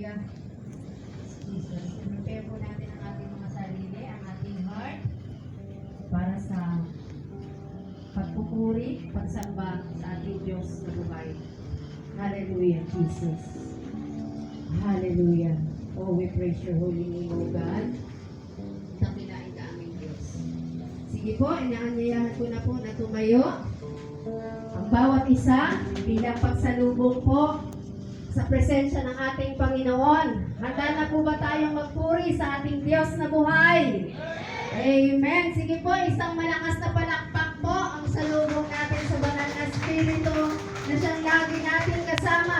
Hallelujah. Jesus. Prepare po natin ang ating mga sarili, ang ating heart para sa pagpupuri, pagsamba sa ating Diyos na buhay. Hallelujah, Jesus. Hallelujah. Oh, we praise your holy name, O God. Dakilain ka aming Diyos. Sige po, inaanyayahan ko na po na tumayo. Ang bawat isa, bilang pagsalubong po sa presensya ng ating Panginoon. Handa na po ba tayong magpuri sa ating Diyos na buhay? Amen. Sige po, isang malakas na palakpak po ang salubong natin sa banal na Espiritu na siyang lagi natin kasama.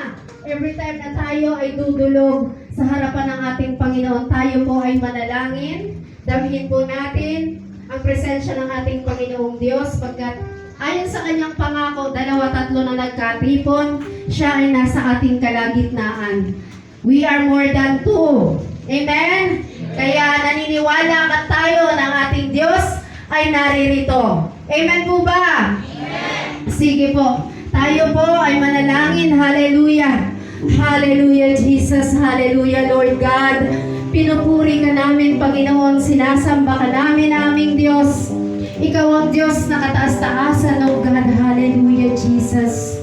Every time na tayo ay dudulog sa harapan ng ating Panginoon, tayo po ay manalangin. Damihin po natin ang presensya ng ating Panginoong Diyos pagkat ayon sa kanyang pangako, 2-3 na nagkatipon, siya ay nasa ating kalagitnaan. We are more than 2. Amen? Kaya naniniwala ka tayo ng ating Diyos ay naririto. Amen po ba? Amen. Sige po. Tayo po ay manalangin. Hallelujah. Hallelujah, Jesus. Hallelujah, Lord God. Pinupuri ka namin, Panginoon. Sinasamba ka namin, aming Diyos. Ikaw ang Diyos na kataas-taasan, O God. Hallelujah, Jesus.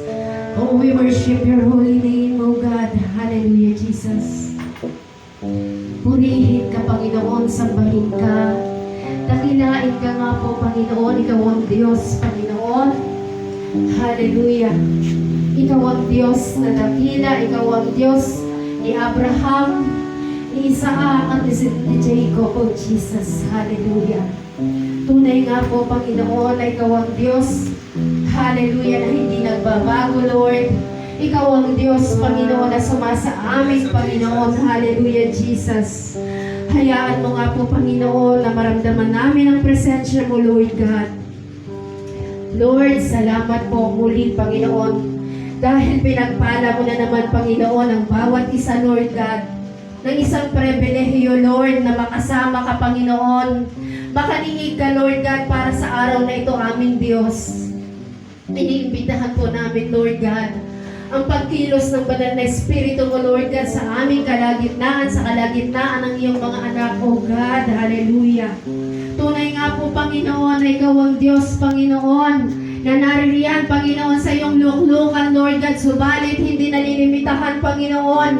Oh, we worship your holy name, O God. Hallelujah, Jesus. Purihin ka, Panginoon, sambahin ka. Dakilain ka nga po, Panginoon. Ikaw ang Diyos, Panginoon. Hallelujah. Ikaw ang Diyos na dakila. Ikaw ang Diyos ni Abraham, ni Isaac, at ni Jacob, O Jesus. Hallelujah. Tunay nga po, Panginoon, na ikaw ang Diyos. Hallelujah, na hindi nagbabago, Lord. Ikaw ang Diyos, Panginoon, na sumasa amin, Panginoon. Hallelujah, Jesus. Hayaan mo nga po, Panginoon, na maramdaman namin ang presensya mo, Lord God. Lord, salamat po muli, Panginoon. Dahil pinagpala mo na naman, Panginoon, ang bawat isa, Lord God, ng isang pribilehiyo, Lord, na makasama ka, Panginoon. Makaniig ka, Lord God, para sa araw na ito, aming Diyos. Iniimbitahan po namin, Lord God, ang pagkilos ng banal na Espiritu mo, Lord God, sa aming kalagitnaan, sa kalagitnaan ng iyong mga anak, O God. Hallelujah. Tunay nga po, Panginoon, na ikaw ang Diyos, Panginoon, na naririyan, Panginoon, sa iyong luklukan, Lord God. Subalit, hindi nalilimitahan, Panginoon,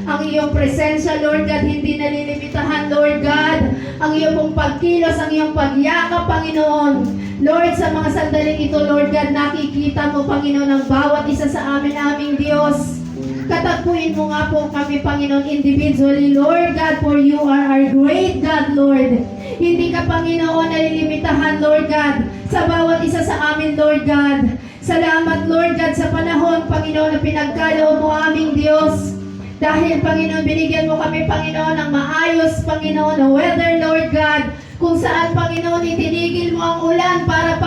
ang iyong presensya, Lord God. Hindi nalilimitahan, Lord God, ang iyong pong pagkilos, ang iyong pagyakap, Panginoon. Lord, sa mga sandaling ito, Lord God, nakikita mo, Panginoon, ang bawat isa sa amin, aming Diyos. Katagpuin mo nga po kami, Panginoon, individually, Lord God, for you are our great God, Lord. Hindi ka, Panginoon, nalilimitahan, Lord God, sa bawat isa sa amin, Lord God. Salamat, Lord God, sa panahon, Panginoon, na pinagkaloob mo, aming Diyos. Dahil, Panginoon, binigyan mo kami, Panginoon, ng maayos, Panginoon, na weather, Lord God, kung saan, Panginoon, itinigil mo ang ulan para, Panginoon,